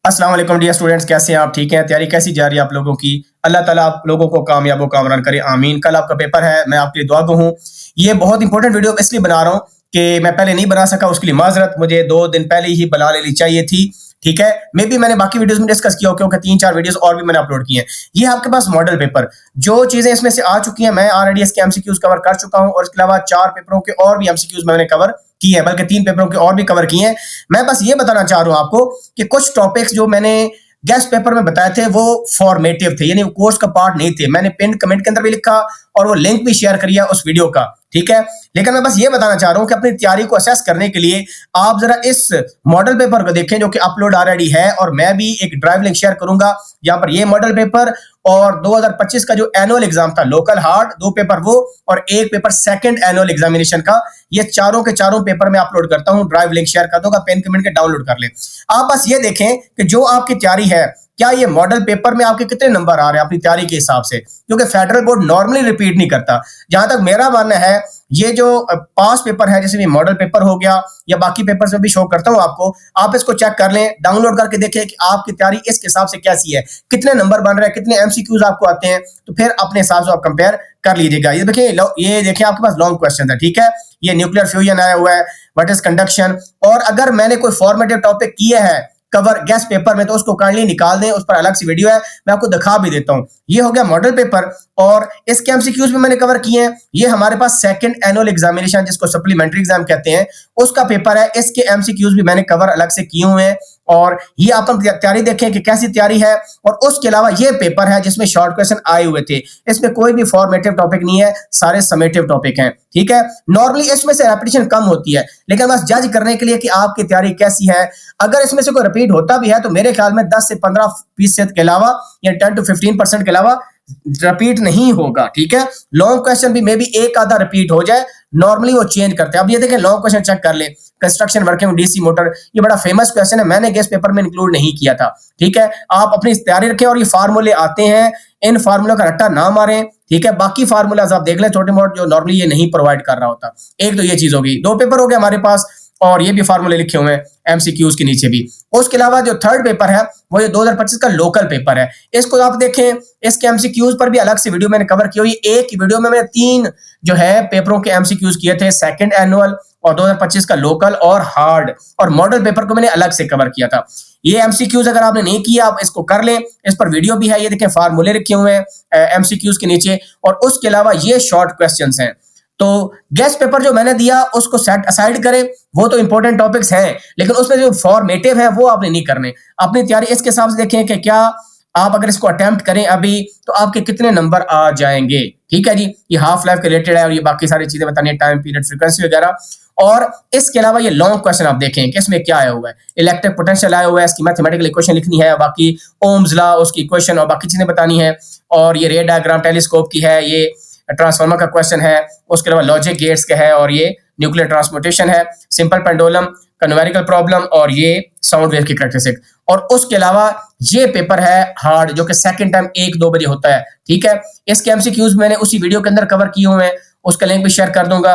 अस्सलाम वालेकुम dear students, कैसे हैं आप? ठीक हैं? तैयारी कैसी जा रही है आप लोगों की? अल्लाह ताला आप लोगों को कामयाब व कामरान करे, आमीन। कल आपका पेपर है, मैं आपके लिए दुआ गो हूँ। ये बहुत इंपॉर्टेंट वीडियो इसलिए बना रहा हूँ कि मैं पहले नहीं बना सका, उसके लिए माजरत। मुझे 2 दिन पहले ही बना लेनी चाहिए थी, ठीक है। मे बी मैंने बाकी वीडियोस में डिस्कस किया हो, क्योंकि 3-4 वीडियोस और भी मैंने अपलोड किए हैं। ये आपके पास मॉडल पेपर, जो चीजें इसमें से आ चुकी हैं, मैं ऑलरेडी इसके एमसीक्यूज कवर कर चुका हूँ, और इसके अलावा 4 पेपरों के और भी एमसीक्यूज मैंने कवर किए हैं, बल्कि 3 पेपरों के और भी कवर किए हैं। मैं बस ये बताना चाह रहा हूँ आपको कि कुछ टॉपिक्स जो मैंने गेस्ट पेपर में बताए थे वो फॉर्मेटिव थे, यानी कोर्स का पार्ट नहीं थे। मैंने पिन कमेंट के अंदर भी लिखा और वो लिंक भी शेयर किया उस वीडियो का, ठीक है। लेकिन मैं बस ये बताना चाह रहा हूं कि अपनी तैयारी को असेस करने के लिए आप जरा इस मॉडल पेपर को देखें, जो कि अपलोड ऑलरेडी है, और मैं भी एक ड्राइव लिंक शेयर करूंगा जहां पर ये मॉडल पेपर और 2025 का जो एनुअल एग्जाम था, लोकल हार्ड 2 पेपर वो, और 1 पेपर सेकंड एनुअल एग्जामिनेशन का, ये चारों के चारों पेपर में अपलोड करता हूं। ड्राइव लिंक शेयर कर दूंगा, पेन कमेंट के डाउनलोड कर लें। आप बस ये देखें कि जो आपकी तैयारी है, क्या ये मॉडल पेपर में आपके कितने नंबर आ रहे हैं अपनी तैयारी के हिसाब से, क्योंकि फेडरल बोर्ड नॉर्मली रिपीट नहीं करता। जहां तक मेरा मानना है, ये जो पास पेपर है, जैसे मॉडल पेपर हो गया या बाकी पेपर्स में भी शो करता हूं आपको, आप इसको चेक कर लें, डाउनलोड करके देखें कि आपकी तैयारी इस हिसाब से कैसी है, कितने नंबर बन रहे हैं, कितने एमसीक्यूज आपको आते हैं, तो फिर अपने हिसाब से आप कंपेयर कर लीजिएगा। ये देखिए आपके पास लॉन्ग क्वेश्चन है, ठीक है। ये न्यूक्लियर फ्यूजन आया हुआ है, व्हाट इज कंडक्शन, और अगर मैंने कोई फॉर्मेटिव टॉपिक किए हैं कवर गेस्ट पेपर में, तो उसको काइंडली निकाल दें, उस पर अलग से वीडियो है, मैं आपको दिखा भी देता हूं। ये हो गया मॉडल पेपर, और इसके एमसीक्यूज भी मैंने कवर किए हैं। ये हमारे पास सेकंड एनुअल एग्जामिनेशन, जिसको सप्लीमेंट्री एग्जाम कहते हैं, उसका पेपर है। इसके एमसीक्यूज भी मैंने कवर अलग से किए हुए हैं, और ये आप तैयारी देखें कि कैसी तैयारी है। और उसके अलावा ये पेपर है जिसमें शॉर्ट क्वेश्चन आए हुए थे, इसमें कोई भी फॉर्मेटिव टॉपिक नहीं है, सारे समेटिव टॉपिक हैं, ठीक है। नॉर्मली इसमें से रेपिटेशन कम होती है, लेकिन बस जज करने के लिए कि आपकी तैयारी कैसी है। अगर इसमें से कोई रिपीट होता भी है, तो मेरे ख्याल में 10 से 15% के अलावा, या 10 to 15% के अलावा रिपीट नहीं होगा, ठीक है। लॉन्ग क्वेश्चन भी मे बी एक आधा रिपीट हो जाए, नॉर्मली वो चेंज करते हैं। अब ये देखें, लॉन्ग क्वेश्चन चेक कर ले, कंस्ट्रक्शन वर्किंग डीसी मोटर, ये बड़ा फेमस क्वेश्चन है, मैंने गेस्ट पेपर में इंक्लूड नहीं किया था, ठीक है। आप अपनी तैयारी रखें, और ये फार्मूले आते हैं, इन फार्मूलों का रट्टा ना मारें, ठीक है। बाकी फार्मूलाज आप देख लें छोटे मोटे, जो नॉर्मली ये नहीं प्रोवाइड कर रहा होता। एक तो ये चीज होगी, 2 पेपर हो गए हमारे पास, और ये भी फार्मूले लिखे हुए हैं एमसीक्यूज के नीचे भी। उसके अलावा जो थर्ड पेपर है, वो ये 2025 का लोकल पेपर है। इसको आप देखें, इसके एमसीक्यूज पर भी अलग से वीडियो मैंने कवर की हुई। एक ही वीडियो में मैंने 3 जो है पेपरों के एमसीक्यूज किए थे, सेकंड एनुअल और 2025 का लोकल और हार्ड, और मॉडल पेपर को मैंने अलग से कवर किया था। ये एमसीक्यूज अगर आपने नहीं किया, आप इसको कर लें, इस पर वीडियो भी है। ये देखें, फार्मूले रखे हुए हैं एमसीक्यूज के नीचे, और उसके अलावा ये शॉर्ट क्वेश्चंस हैं। तो गेस्ट पेपर जो मैंने दिया उसको सेट असाइड करें, वो तो इंपॉर्टेंट टॉपिक्स हैं, लेकिन उसमें जो फॉर्मेटिव है वो आपने नहीं करने। अपनी तैयारी इसके हिसाब से देखें कि क्या आप अगर इसको अटेम्प्ट करें अभी, तो आपके कितने नंबर आ जाएंगे, ठीक है जी। ये हाफ लाइफ के रिलेटेड है, और ये बाकी सारी चीजें बतानी है, टाइम पीरियड, फ्रीक्वेंसी वगैरह। और इसके अलावा ये लॉन्ग क्वेश्चन आप देखें कि इसमें क्या आया हुआ है। इलेक्ट्रिक पोटेंशियल आया हुआ है, इसकी मैथमेटिकल इक्वेशन लिखनी है, बाकी ओम्स लॉ उसकी इक्वेशन और बाकी चीजें बतानी है। और ये रे डायग्राम टेलीस्कोप की है, ये ट्रांसफार्मर का क्वेश्चन है, उसके अलावा लॉजिक गेट्स का है, और ये न्यूक्लियर ट्रांसपोर्टेशन है, सिंपल पेंडुलम का न्यूमेरिकल प्रॉब्लम, और ये साउंड वेव की कैरेक्टरिस्टिक। और उसके अलावा ये पेपर है हार्ड, जो कि सेकंड टाइम 1-2 बजे होता है, ठीक है। इसके एमसीक्यूज मैंने उसी वीडियो के अंदर कवर किए हुए हैं, उसका लिंक भी शेयर कर दूंगा।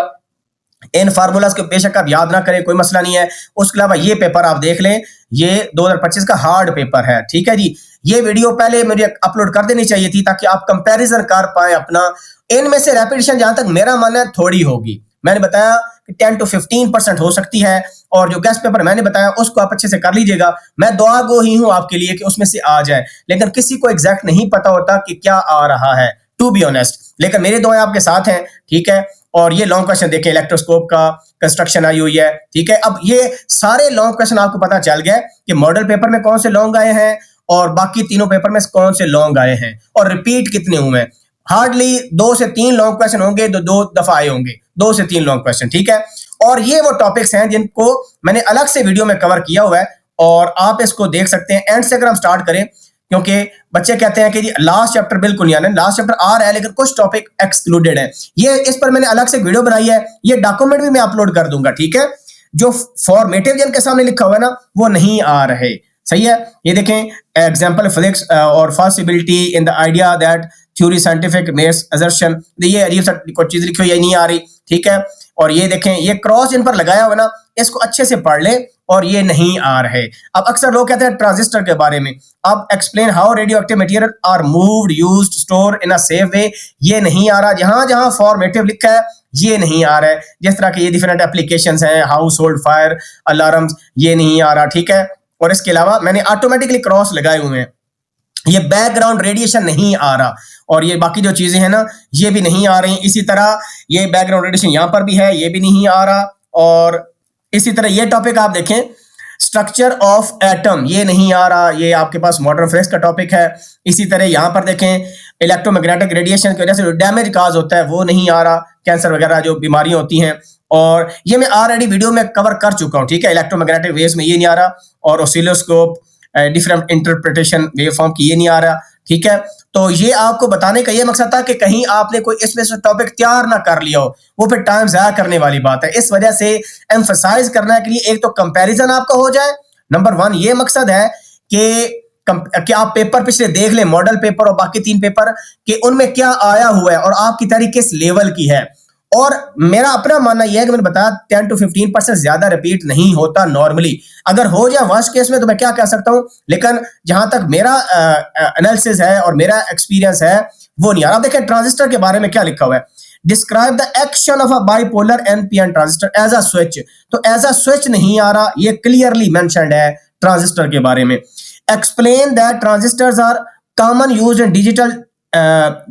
इन फार्मूलाज को बेशक आप याद ना करें, कोई मसला नहीं है। उसके अलावा ये पेपर आप देख लें, ये 2025 का हार्ड पेपर है, ठीक है जी। ये वीडियो पहले मुझे अपलोड कर देनी चाहिए थी, ताकि आप कंपैरिजन कर पाए अपना। इनमें से रेपिटेशन जहां तक मेरा मानना है थोड़ी होगी, मैंने बताया कि 10 to 15% हो सकती है, और जो गेस्ट पेपर मैंने बताया उसको आप अच्छे से कर लीजिएगा। मैं दुआ गो ही हूं आपके लिए कि उसमें से आ जाए, लेकिन किसी को एग्जैक्ट नहीं पता होता कि क्या आ रहा है, टू बी ऑनेस्ट। लेकिन मेरी दुआएं आपके साथ हैं, ठीक है। और ये लॉन्ग क्वेश्चन देखें, इलेक्ट्रोस्कोप का कंस्ट्रक्शन आई हुई है, ठीक है। अब ये सारे लॉन्ग क्वेश्चन आपको पता चल गया कि मॉडल पेपर में कौन से लॉन्ग आए हैं, और बाकी तीनों पेपर में कौन से लॉन्ग आए हैं, और रिपीट कितने हुए हैं। हार्डली 2 से 3 लॉन्ग क्वेश्चन होंगे, तो 2 दफा आए होंगे, 2 से 3 लॉन्ग क्वेश्चन, ठीक है। और ये वो टॉपिक्स हैं जिनको मैंने अलग से वीडियो में कवर किया हुआ है, और आप इसको देख सकते हैं। एंड से अगर हम स्टार्ट करें, क्योंकि बच्चे कहते हैं कि जी लास्ट चैप्टर बिल्कुल नहीं आना, लास्ट चैप्टर आ रहा है लेकिन कुछ टॉपिक एक्सक्लूडेड है। ये इस पर मैंने अलग से वीडियो बनाई है, ये डॉक्यूमेंट भी मैं अपलोड कर दूंगा, ठीक है। जो फॉर्मेटिव जिनके सामने लिखा हुआ है ना, वो नहीं आ रहे, सही है। ये देखें, एग्जाम्पल फिजिक्स और possibility in the idea that theory scientific makes assertion, ये अजीब सा कोई चीज लिखी हुई है, नहीं आ रही, ठीक है। और ये देखें, ये क्रॉस इन पर लगाया हुआ ना, इसको अच्छे से पढ़ लें, और ये नहीं आ रहे। अब अक्सर लोग कहते हैं ट्रांजिस्टर के बारे में, अब explain how radioactive material are moved, used, store in a safe way, ये नहीं आ रहा। जहां जहां फॉर्मेटिव लिखा है ये नहीं आ रहा है। जिस तरह के ये डिफरेंट एप्लीकेशंस हैं, हाउस होल्ड फायर अलार्म्स, ये नहीं आ रहा, ठीक है। और इसके अलावा मैंने ऑटोमेटिकली क्रॉस लगाए हुए हैं, ये बैकग्राउंड रेडिएशन नहीं आ रहा, और ये बाकी जो चीजें हैं ना ये भी नहीं आ रही। इसी तरह ये बैकग्राउंड रेडिएशन यहां पर भी है, ये भी नहीं आ रहा। और इसी तरह ये टॉपिक आप देखें, स्ट्रक्चर ऑफ एटम, ये नहीं आ रहा, ये आपके पास मॉडर्न फिजिक्स का टॉपिक है। इसी तरह यहां पर देखें, इलेक्ट्रोमैग्नेटिक रेडिएशन की वजह से जो डैमेज काज होता है वो नहीं आ रहा, कैंसर वगैरह जो बीमारियां होती हैं, और ये मैं ऑलरेडी वीडियो में कवर कर चुका हूं, ठीक है। इलेक्ट्रोमैग्नेटिक वेव्स में ये नहीं आ रहा, और ऑसिलोस्कोप, डिफरेंट इंटरप्रिटेशन वेवफॉर्म की ये नहीं आ रहा, ठीक है। तो ये आपको बताने का ये मकसद था कि कहीं आपने कोई इसमें से टॉपिक तैयार ना कर लिया हो, वो फिर टाइम ज़ाया करने वाली बात है। इस वजह से एम्फसाइज करने के लिए एक तो कंपैरिजन आपका हो जाए, नंबर 1 ये मकसद है कि आप पेपर पिछले देख लें, मॉडल पेपर और बाकी 3 पेपर, कि उनमें क्या आया हुआ है और आपकी तैयारी किस लेवल की है। और मेरा अपना मानना यह है कि मैंने बताया 10 to 15% ज्यादा रिपीट नहीं होता नॉर्मली। अगर हो जाए वर्स्ट केस में तो मैं क्या कह सकता हूं, लेकिन जहां तक मेरा एनालिसिस है और मेरा एक्सपीरियंस है वो नहीं आ रहा। देखिए ट्रांजिस्टर के बारे में क्या लिखा हुआ है, describe the action of a bipolar NPN transistor as a switch, तो एज अ स्विच नहीं आ रहा, ये क्लियरली मेंशन्ड है ट्रांजिस्टर के बारे में। Explain that transistors are common used in digital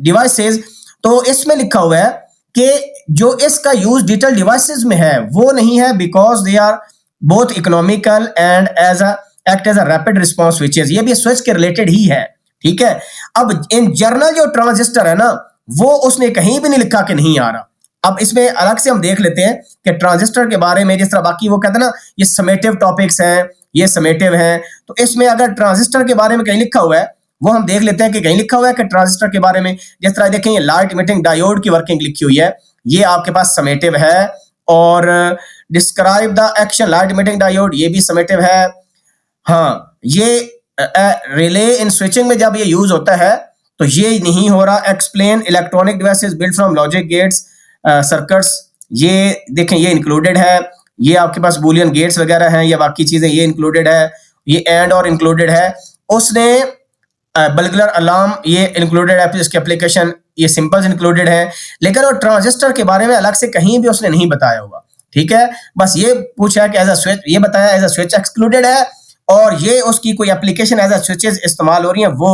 devices, तो इसमें लिखा हुआ है कि जो इसका यूज डिजिटल डिवाइसेस में है वो नहीं है, because they are both economical and as a act as a rapid response switches, ये भी स्विच के रिलेटेड ही है, ठीक है। अब इन जनरल जो ट्रांजिस्टर है ना वो उसने कहीं भी नहीं लिखा कि नहीं आ रहा। अब इसमें अलग से हम देख लेते हैं कि ट्रांजिस्टर के बारे में, जिस तरह बाकी वो कहते हैं ना ये समेटिव टॉपिक्स हैं, ये समेटिव हैं, तो इसमें अगर ट्रांजिस्टर के बारे में कहीं लिखा हुआ है वो हम देख लेते हैं कि कहीं लिखा हुआ है कि ट्रांजिस्टर के बारे में, जिस तरह देखें ये लाइट इमिटिंग डायोड की वर्किंग लिखी हुई है, ये आपके पास समेटिव है। और describe the action light emitting diode, ये भी समेटिव है। हाँ, ये रिले इन स्विचिंग में जब ये यूज होता है तो ये नहीं हो रहा। Explain electronic devices build from logic gates circuits, ये देखें ये इंक्लूडेड है। ये आपके पास बूलियन गेट्स वगैरह हैं या बाकी चीजें ये इंक्लूडेड है, ये एंड और इंक्लूडेड है। उसने बल्कुलर अलार्म ये इंक्लूडेड है, इसकी एप्लीकेशन ये सिंपल्स इंक्लूडेड है, लेकिन वो ट्रांजिस्टर के बारे में अलग से कहीं भी उसने नहीं बताया होगा, ठीक है। बस ये पूछा है कि एज अ स्विच, ये बताया एज अ स्विच एक्सक्लूडेड है, और ये उसकी कोई एप्लीकेशन एज अ स्विचेस इस्तेमाल हो रही है वो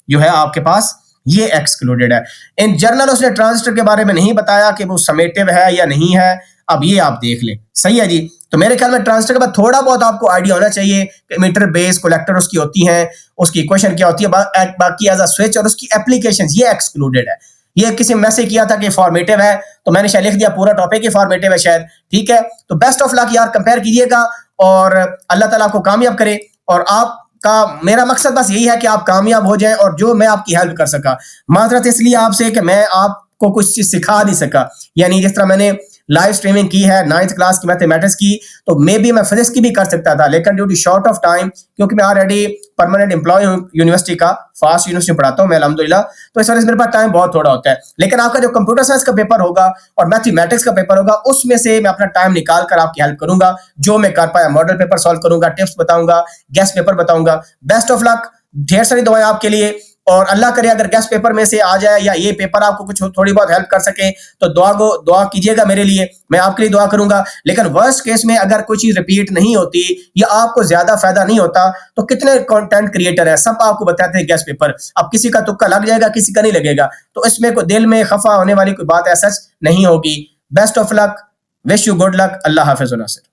जो है आपके पास ये एक्सक्लूडेड है। इन जनरल उसने ट्रांजिस्टर के बारे में नहीं बताया कि वो समेटिव है या नहीं है। अब ये आप देख लें, सही है जी। तो मेरे ख्याल में ट्रांजिस्टर के बाद थोड़ा बहुत आपको आइडिया होना चाहिए कि मीटर, बेस, कलेक्टर उसकी होती हैं, उसकी इक्वेशन क्या होती है, बाकी एज अ स्विच और उसकी एप्लीकेशन ये एक्सक्लूडेड है। ये किसी मैसेज किया था कि फॉर्मेटिव है, तो मैंने शायद लिख दिया पूरा टॉपिक ही फॉर्मेटिव है शायद, ठीक है। तो बेस्ट ऑफ लक यार, कंपेयर कीजिएगा और अल्लाह ताला आपको कामयाब करे। और आपका मेरा मकसद बस यही है कि आप कामयाब हो जाएं, और जो मैं आपकी हेल्प कर सका, माजरत इसलिए आपसे कि मैं आपको कुछ चीज सिखा नहीं सका। यानी जिस तरह मैंने लाइव स्ट्रीमिंग की है 9th क्लास की मैथमेटिक्स की, तो मे बी मैं फिजिक्स की भी कर सकता था, लेकिन due to short of time, क्योंकि मैं ऑलरेडी परमानेंट एम्प्लॉय हूँ यूनिवर्सिटी का, फास्ट यूनिवर्सिटी पढ़ाता हूँ मैं अल्हम्दुलिल्लाह, तो इस वजह से मेरे पास टाइम बहुत थोड़ा होता है। लेकिन आपका जो कंप्यूटर साइंस का पेपर होगा और मैथमेटिक्स का पेपर होगा, उसमें से मैं अपना टाइम निकाल कर आपकी हेल्प करूंगा, जो मैं कर पाया मॉडल पेपर सॉल्व करूंगा, टिप्स बताऊंगा, गेस्ट पेपर बताऊंगा। बेस्ट ऑफ लक, ढेर सारी दुआएं आपके लिए, और अल्लाह करे अगर गेस्ट पेपर में से आ जाए या ये पेपर आपको कुछ थोड़ी बहुत हेल्प कर सके तो दुआ कीजिएगा मेरे लिए, मैं आपके लिए दुआ करूंगा। लेकिन वर्स्ट केस में अगर कोई चीज रिपीट नहीं होती या आपको ज्यादा फायदा नहीं होता, तो कितने कंटेंट क्रिएटर है सब आपको बताते हैं गेस्ट पेपर, अब किसी का तुक्का लग जाएगा, किसी का नहीं लगेगा, तो इसमें कोई दिल में खफा होने वाली कोई बात ऐसा नहीं होगी। Best of luck, wish you good luck, अल्लाह हाफिज़।